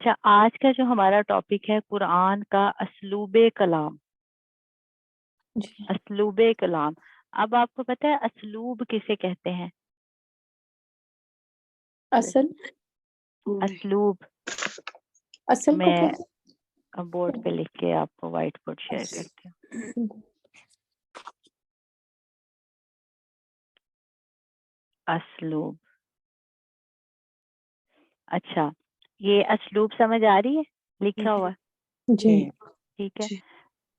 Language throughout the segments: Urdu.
اچھا، آج کا جو ہمارا ٹاپک ہے قرآن کا اسلوب کلام. جی اسلوب کلام. اب آپ کو پتہ ہے اسلوب کسے کہتے ہیں؟ اصل اسلوب اصل کو میں کیا بورڈ پہ لکھ کے آپ کو وائٹ بورڈ شیئر کرتی ہوں. اسلوب. اچھا، یہ اسلوب سمجھ آ رہی ہے لکھا ہوا؟ جی ٹھیک ہے.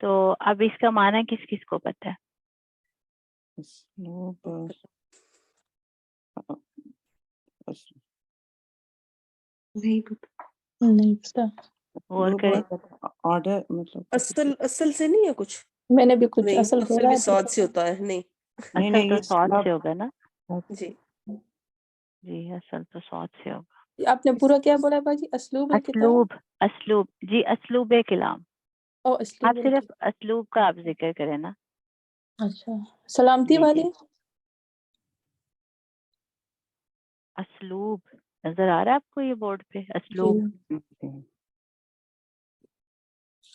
تو اب اس کا معنی کس کس کو پتہ ہے؟ اسلوب نہیں پتا. غور کریں. آرڈر مطلب اصل سے نہیں ہے کچھ. میں نے بھی کچھ نہیں، اصل اصل بولا بھی ہے. سواد سے ہوتا ہے. نہیں اصل تو سواد سے ہوگا نا. جی جی اصل تو سواد سے ہوگا. آپ نے پورا کیا بولا باجی؟ اسلوب ہے کتاب. اسلوب. اسلوب جی اسلوب کلام. او آپ اسلوب. صرف اسلوب کا آپ ذکر کریں نا. اچھا سلامتی جی والی. جی اسلوب نظر آ رہا ہے آپ کو یہ بورڈ پہ اسلوب؟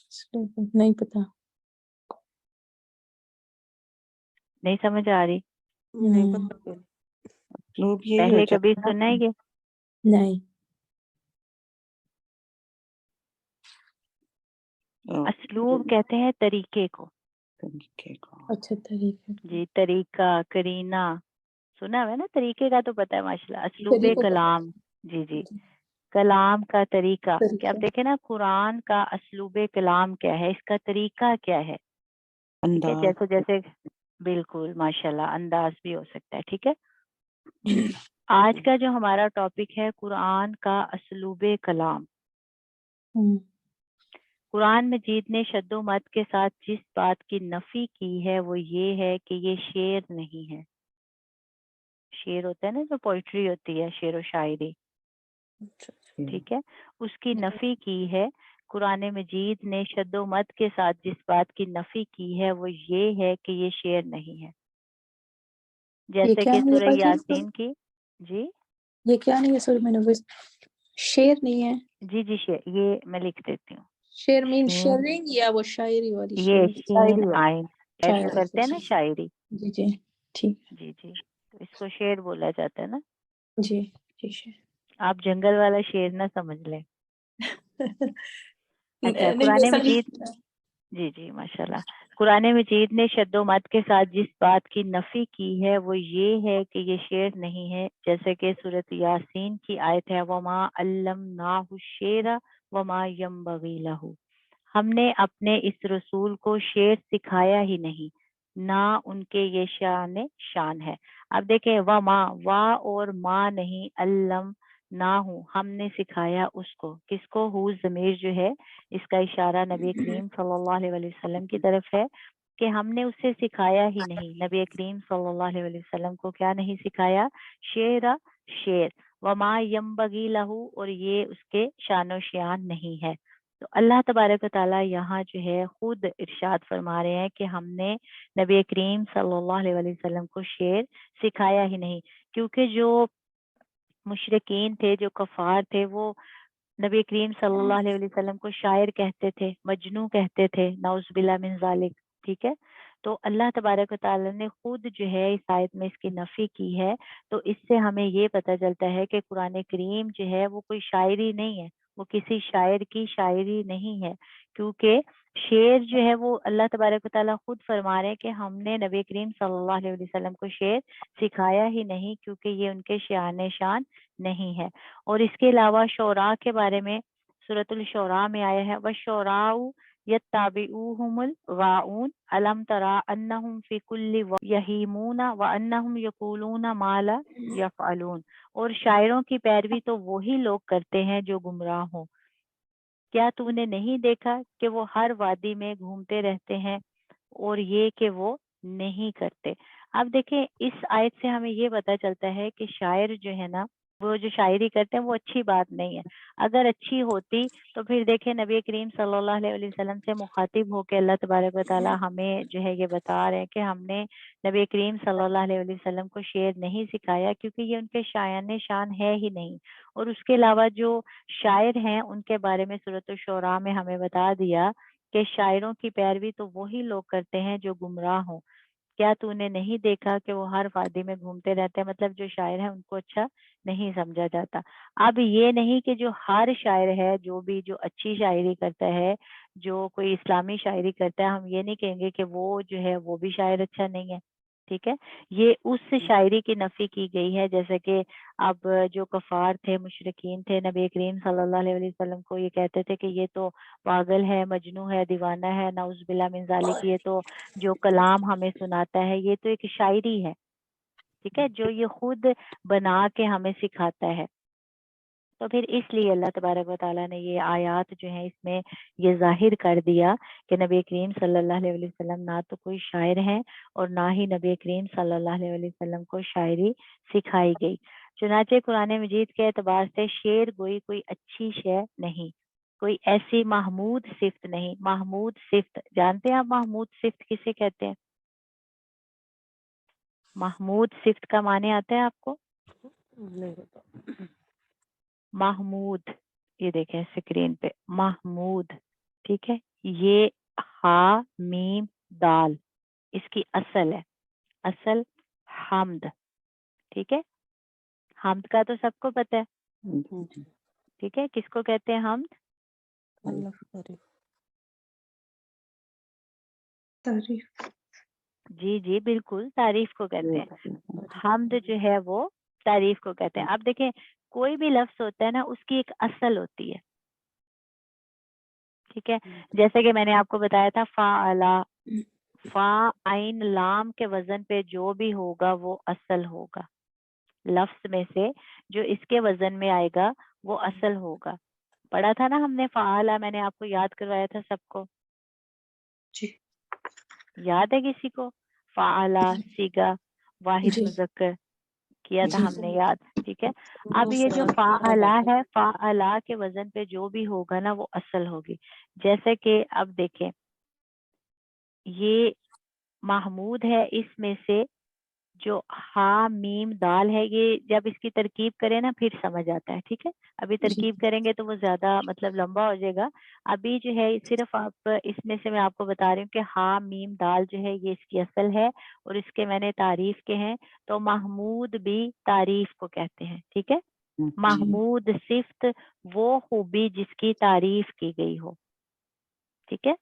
اسلوب نہیں پتا. نہیں سمجھ آ رہی؟ نہیں پتہ. اسلوب یہی ہو پہلے کبھی جاتا سنا ہے یہ؟ نہیں. اسلوب کہتے ہیں طریقے کو. اچھا طریقہ. جی طریقہ کرینہ سنا ہے نا. طریقے کا تو پتہ ہے ماشاءاللہ. اسلوب طریقہ کلام. جی جی کلام کا طریقہ. کہ آپ طریقہ. دیکھیں نا قرآن کا اسلوب کلام کیا ہے، اس کا طریقہ کیا ہے. ٹھیک ہے، انداز. جیسے بالکل ماشاءاللہ انداز بھی ہو سکتا ہے. ٹھیک ہے. جی. آج کا جو ہمارا ٹاپک ہے قرآن کا اسلوب کلام. قرآن مجید نے شد و مد کے ساتھ جس بات کی نفی کی ہے وہ یہ ہے کہ یہ شعر نہیں ہے. شعر ہوتا ہے نا جو پوئٹری ہوتی ہے، شعر و شاعری. ٹھیک ہے، اس کی نفی کی ہے. قرآن مجید نے شد و مد کے ساتھ جس بات کی نفی کی ہے وہ یہ ہے کہ یہ شعر نہیں ہے. یہ جیسے کیا کہ ہے سورہ باجی؟ یاسین کی. جی یہ کیا نہیں ہے؟ سوری میں نے شعر نہیں ہے. جی جی شعر یہ میں لکھ دیتی ہوں. شعر مین شعرنگ یا وہ شاعری والی یہ شعر؟ شین آئین شاعر جو شاعری. کرتے ہیں نا شاعری. جی جی ٹھیک. جی جی تو اس کو شعر بولا جاتا ہے نا. جی جی شعر. آپ جنگل والا شعر نہ سمجھ لیں. اچھا نہیں قرآن ویسا مجید. نہیں. جی جی ماشاءاللہ. قرآن مجید نے شد و مد کے ساتھ جس بات کی نفی کی ہے وہ یہ ہے کہ یہ شعر نہیں ہے. جیسے کہ سورۃ یاسین کی آیت ہے وما علمناہ الشعر وما ینبغی لہ. ہم نے اپنے اس رسول کو شعر سکھایا ہی نہیں، نہ ان کے یہ شان ہے. اب دیکھیں وما وا اور ما نہیں، علم نہ ہوں ہم نے سکھایا اس کو. کس کو؟ ہو ضمیر جو ہے اس کا اشارہ نبی کریم صلی اللہ علیہ وسلم کی طرف ہے کہ ہم نے اسے سکھایا ہی نہیں. نبی کریم صلی اللہ علیہ وسلم کو کیا نہیں سکھایا؟ شعر. وما ینبغی لہ اور یہ اس کے شان و شیان نہیں ہے. تو اللہ تبارک و تعالیٰ یہاں جو ہے خود ارشاد فرما رہے ہیں کہ ہم نے نبی کریم صلی اللہ علیہ وسلم کو شعر سکھایا ہی نہیں. کیونکہ جو مشرکین تھے، جو کفار تھے، وہ نبی کریم صلی اللہ علیہ وسلم کو شاعر کہتے تھے، مجنوں کہتے تھے، نعوذ باللہ من ذالک. ٹھیک ہے. تو اللہ تبارک و تعالیٰ نے خود جو ہے اس آیت میں اس کی نفی کی ہے. تو اس سے ہمیں یہ پتہ چلتا ہے کہ قرآن کریم جو ہے وہ کوئی شاعری نہیں ہے، وہ کسی شاعر کی شاعری نہیں ہے. کیونکہ شعر جو ہے وہ اللہ تبارک و تعالیٰ خود فرما رہے ہیں کہ ہم نے نبی کریم صلی اللہ علیہ وسلم کو شعر سکھایا ہی نہیں، کیونکہ یہ ان کے شان نہیں ہے. اور اس کے علاوہ شعراء کے بارے میں سورۃ الشعراء میں آیا ہے وَالشُّعَرَاءُ يَتَّبِعُهُمُ الْغَاوُونَ أَلَمْ تَرَ أَنَّهُمْ فِي كُلِّ وَادٍ يَهِیمُونَ وَأَنَّهُمْ یَقُولُونَ مَا لَا یَفْعَلُونَ. اور شاعروں کی پیروی تو وہی لوگ کرتے ہیں جو گمراہ ہوں. کیا تو نے نہیں دیکھا کہ وہ ہر وادی میں گھومتے رہتے ہیں اور یہ کہ وہ نہیں کرتے. اب دیکھیں اس آیت سے ہمیں یہ پتہ چلتا ہے کہ شاعر جو ہے نا وہ جو شاعری کرتے ہیں وہ اچھی بات نہیں ہے. اگر اچھی ہوتی تو پھر دیکھیں نبی کریم صلی اللہ علیہ وسلم سے مخاطب ہو کے اللہ تبارک و تعالیٰ ہمیں جو ہے یہ بتا رہے ہیں کہ ہم نے نبی کریم صلی اللہ علیہ وسلم کو شعر نہیں سکھایا کیونکہ یہ ان کے شایان شان ہے ہی نہیں. اور اس کے علاوہ جو شاعر ہیں ان کے بارے میں سورۃ الشعراء میں ہمیں بتا دیا کہ شاعروں کی پیروی تو وہی لوگ کرتے ہیں جو گمراہ ہوں. کیا تو نے نہیں دیکھا کہ وہ ہر وادی میں گھومتے رہتے ہیں؟ مطلب جو شاعر ہے ان کو اچھا نہیں سمجھا جاتا. اب یہ نہیں کہ جو ہر شاعر ہے جو اچھی شاعری کرتا ہے، جو کوئی اسلامی شاعری کرتا ہے، ہم یہ نہیں کہیں گے کہ وہ جو ہے وہ بھی شاعر اچھا نہیں ہے. ٹھیک ہے، یہ اس شاعری کی نفی کی گئی ہے. جیسے کہ اب جو کفار تھے، مشرکین تھے، نبی کریم صلی اللہ علیہ وسلم کو یہ کہتے تھے کہ یہ تو پاگل ہے، مجنون ہے، دیوانہ ہے، نعوذ باللہ من ذالک، یہ تو جو کلام ہمیں سناتا ہے یہ تو ایک شاعری ہے. ٹھیک ہے، جو یہ خود بنا کے ہمیں سکھاتا ہے. تو پھر اس لیے اللہ تبارک و تعالیٰ نے یہ آیات جو ہیں اس میں یہ ظاہر کر دیا کہ نبی کریم صلی اللہ علیہ وسلم نہ تو کوئی شاعر ہیں اور نہ ہی نبی کریم صلی اللہ علیہ وسلم کو شاعری سکھائی گئی. چنانچہ قرآن مجید کے اعتبار سے شعر گوئی کوئی اچھی شے نہیں، کوئی ایسی محمود صفت نہیں. محمود صفت جانتے ہیں آپ؟ محمود صفت کسے کہتے ہیں؟ محمود صفت کا معنی آتا ہے آپ کو؟ نہیں ہوتا. محمود، یہ دیکھیں اسکرین پہ محمود. ٹھیک ہے، یہ ہا میم دال اس کی اصل ہے، اصل حمد. ٹھیک ہے، حمد کا تو سب کو پتہ ہے. ٹھیک ہے، کس کو کہتے ہیں حمد؟ اللہ کی تعریف. تعریف. جی جی بالکل، تعریف کو کہتے ہیں. حمد جو ہے وہ تعریف کو کہتے ہیں. اب دیکھیں کوئی بھی لفظ ہوتا ہے نا اس کی ایک اصل ہوتی ہے. ٹھیک ہے، جیسے کہ میں نے آپ کو بتایا تھا فعلا، فا عین لام کے وزن پہ جو بھی ہوگا وہ اصل ہوگا. لفظ میں سے جو اس کے وزن میں آئے گا وہ اصل ہوگا. پڑھا تھا نا ہم نے فعلا، میں نے آپ کو یاد کروایا تھا سب کو. جی یاد ہے کسی کو؟ فعلا سیگا واحد جی مذکر کیا تھا جی ہم نے یاد. ٹھیک ہے، اب یہ جو فعلا ہے، فعلا کے وزن پہ جو بھی ہوگا نا وہ اصل ہوگی. جیسے کہ اب دیکھیں یہ محمود ہے، اس میں سے جو ہا میم دال ہے یہ جب اس کی ترکیب کریں نا پھر سمجھ آتا ہے. ٹھیک ہے، ابھی جی ترکیب کریں گے تو وہ زیادہ مطلب لمبا ہو جائے گا. ابھی جو ہے صرف آپ اس میں سے میں آپ کو بتا رہی ہوں کہ ہا میم دال جو ہے یہ اس کی اصل ہے اور اس کے میں نے تعریف کے ہیں. تو محمود بھی تعریف کو کہتے ہیں. ٹھیک ہے، محمود صفت وہ خوبی جس کی تعریف کی گئی ہو. ٹھیک ہے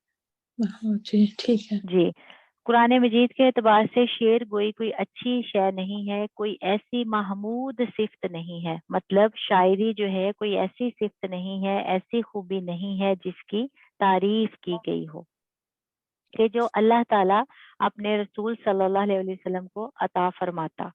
ہاں جی ٹھیک ہے. جی. قرآن مجید کے اعتبار سے شعر گوئی کوئی اچھی شے نہیں ہے، کوئی ایسی محمود صفت نہیں ہے. مطلب شاعری جو ہے کوئی ایسی صفت نہیں ہے، ایسی خوبی نہیں ہے جس کی تعریف کی گئی ہو کہ جو اللہ تعالیٰ اپنے رسول صلی اللہ علیہ وسلم کو عطا فرماتا.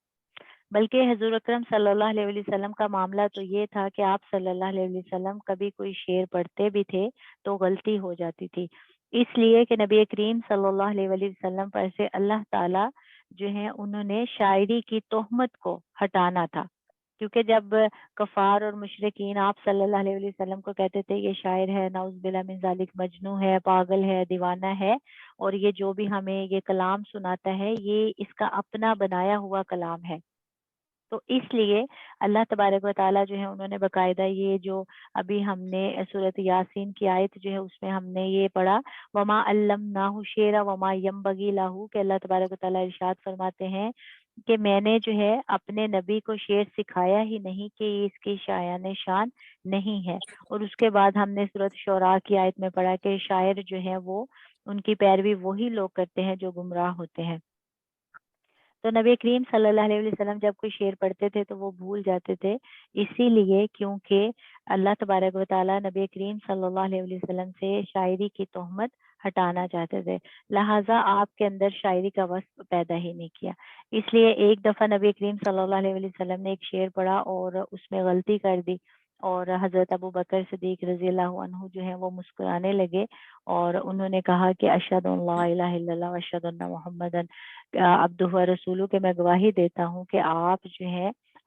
بلکہ حضور اکرم صلی اللہ علیہ وسلم کا معاملہ تو یہ تھا کہ آپ صلی اللہ علیہ وسلم کبھی کوئی شعر پڑھتے بھی تھے تو غلطی ہو جاتی تھی، اس لیے کہ نبی کریم صلی اللہ علیہ وسلم پر سے اللہ تعالیٰ جو ہے انہوں نے شاعری کی تہمت کو ہٹانا تھا. کیونکہ جب کفار اور مشرقین آپ صلی اللہ علیہ وسلم کو کہتے تھے یہ شاعر ہے، نعوذ باللہ من ذالک، مجنون ہے، پاگل ہے، دیوانہ ہے، اور یہ جو بھی ہمیں یہ کلام سناتا ہے یہ اس کا اپنا بنایا ہوا کلام ہے. تو اس لیے اللہ تبارک و تعالیٰ جو ہے انہوں نے باقاعدہ یہ جو ابھی ہم نے سورۃ یاسین کی آیت جو ہے اس میں ہم نے یہ پڑھا وما علمناہ شعرا وما ینبغی لہ، کہ اللہ تبارک و تعالیٰ ارشاد فرماتے ہیں کہ میں نے جو ہے اپنے نبی کو شعر سکھایا ہی نہیں کہ یہ اس کی شایان شان نہیں ہے. اور اس کے بعد ہم نے سورۃ شعراء کی آیت میں پڑھا کہ شاعر جو ہے وہ ان کی پیروی وہی لوگ کرتے ہیں جو گمراہ ہوتے ہیں. تو نبی کریم صلی اللہ علیہ وسلم جب کوئی شعر پڑھتے تھے تو وہ بھول جاتے تھے، اسی لیے کیونکہ اللہ تبارک و تعالیٰ نبی کریم صلی اللہ علیہ وسلم سے شاعری کی تہمت ہٹانا چاہتے تھے، لہٰذا آپ کے اندر شاعری کا وصف پیدا ہی نہیں کیا. اس لیے ایک دفعہ نبی کریم صلی اللہ علیہ وسلم نے ایک شعر پڑھا اور اس میں غلطی کر دی، اور حضرت ابو بکر صدیق رضی اللہ عنہ جو ہیں وہ مسکرانے لگے اور انہوں نے کہا کہ اشہد ان لا الہ الا اللہ واشہد ان محمدن عبدہ و رسولہ، کہ میں گواہی دیتا ہوں کہ آپ جو ہیں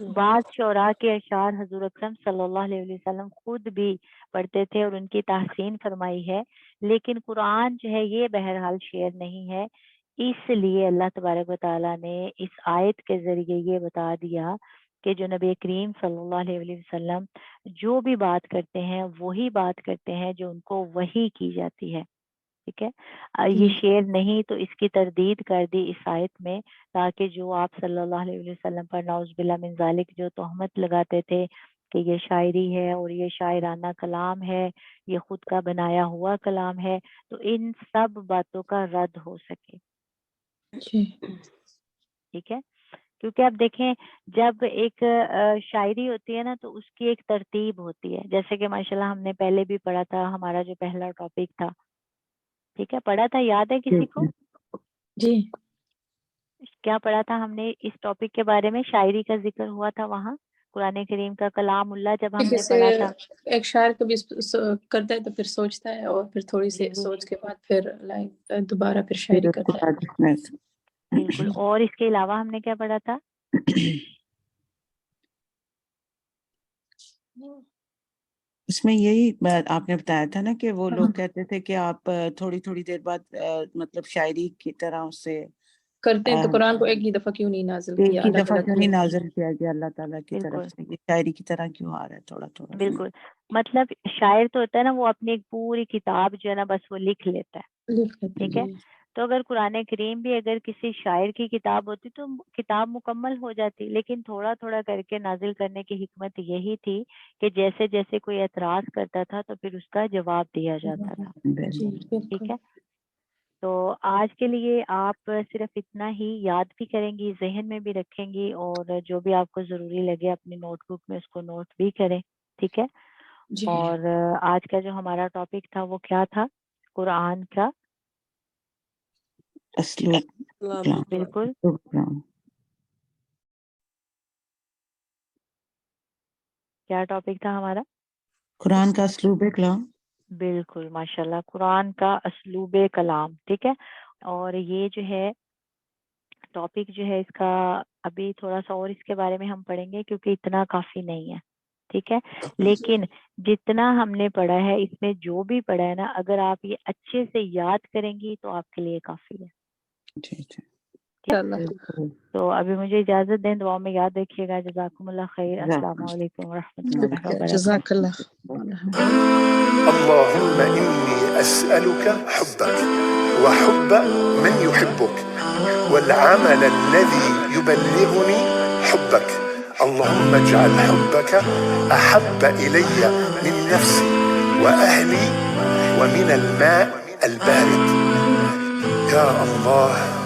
بعض شعراء کے اشعار حضور اکرم صلی اللہ علیہ وسلم خود بھی پڑھتے تھے اور ان کی تحسین فرمائی ہے، لیکن قرآن جو ہے یہ بہرحال شعر نہیں ہے۔ اس لیے اللہ تبارک و تعالیٰ نے اس آیت کے ذریعے یہ بتا دیا کہ جو نبی کریم صلی اللہ علیہ وسلم جو بھی بات کرتے ہیں وہی بات کرتے ہیں جو ان کو وحی کی جاتی ہے، ٹھیک ہے۔ یہ شعر نہیں، تو اس کی تردید کر دی اس آیت میں، تاکہ جو آپ صلی اللہ علیہ وسلم پر نعوذ باللہ من ذالک جو تہمت لگاتے تھے کہ یہ شاعری ہے اور یہ شاعرانہ کلام ہے، یہ خود کا بنایا ہوا کلام ہے، تو ان سب باتوں کا رد ہو سکے، ٹھیک ہے۔ کیونکہ اب دیکھیں جب ایک شاعری ہوتی ہے نا تو اس کی ایک ترتیب ہوتی ہے، جیسے کہ ماشاءاللہ ہم نے پہلے بھی پڑھا تھا، ہمارا جو پہلا ٹاپک تھا، ٹھیک ہے، پڑھا تھا، یاد ہے کسی کو؟ جی کیا پڑھا تھا ہم نے اس ٹاپک کے بارے میں؟ شاعری کا ذکر ہوا تھا وہاں، قرآن کریم کا کلام اللہ جب ہم نے جیسے پڑھا تھا۔ ایک شاعر کبھی کرتا ہے تو پھر سوچتا ہے اور پھر تھوڑی سی بالکل سوچ کے بعد پھر لائک دوبارہ پھر پھر شاعری اس کے کرتا ہے۔ بعد اس میں بالکل، اور اس کے علاوہ ہم نے کیا پڑھا تھا؟ اس میں یہی بات آپ نے بتایا تھا نا کہ وہ لوگ کہتے تھے کہ آپ تھوڑی تھوڑی دیر بعد مطلب شاعری کی طرح اس سے کرتے ہیں تو قرآن کو ایک ہی دفعہ کیوں نہیں نازل ایک کیا، ہی الگ دفعہ الگ کیوں نہیں نازل کیا گیا اللہ تعالیٰ کی طرف بالکل سے، یہ شاعری کی طرح کیوں آ رہا ہے تھوڑا تھوڑا؟ بالکل، مطلب شاعر تو ہوتا ہے نا وہ اپنی ایک پوری کتاب جو ہے نا بس وہ لکھ لیتا ہے، لکھ لیتے ٹھیک ہے۔ جی۔ تو اگر قرآن کریم بھی اگر کسی شاعر کی کتاب ہوتی تو کتاب مکمل ہو جاتی، لیکن تھوڑا تھوڑا کر کے نازل کرنے کی حکمت یہی تھی کہ جیسے جیسے کوئی اعتراض کرتا تھا تو پھر اس کا جواب دیا جاتا تھا، جی بالکل۔ ٹھیک ہے۔ تو آج کے لیے آپ صرف اتنا ہی یاد بھی کریں گی، ذہن میں بھی رکھیں گی، اور جو بھی آپ کو ضروری لگے اپنی نوٹ بک میں اس کو نوٹ بھی کریں، ٹھیک ہے۔ جی اور آج کا جو ہمارا ٹاپک تھا وہ کیا تھا؟ قرآن کا اسلوب کلام، بالکل اسلوب کلام، کیا ٹاپک تھا ہمارا؟ قرآن کا اسلوب کلام، بالکل ماشاءاللہ، قرآن کا اسلوب کلام، ٹھیک ہے۔ اور یہ جو ہے ٹاپک جو ہے اس کا ابھی تھوڑا سا اور اس کے بارے میں ہم پڑھیں گے کیونکہ اتنا کافی نہیں ہے، ٹھیک ہے۔ لیکن جتنا ہم نے پڑھا ہے اس میں جو بھی پڑھا ہے نا، اگر آپ یہ اچھے سے یاد کریں گی تو آپ کے لیے کافی ہے، جی جی، ٹھیک ہے۔ تو ابھی مجھے اجازت دیں، دعا میں یاد رکھیے گا۔ جزاکم اللہ خیر، السلام علیکم ورحمۃ اللہ وبرکاتہ۔ جزاک اللہ۔ اللهم إني أسألك حبك وحب من يحبك والعمل الذي يبلغني حبك. اللهم اجعل حبك أحب إلي من نفسي وأهلي ومن الماء البارد. يا الله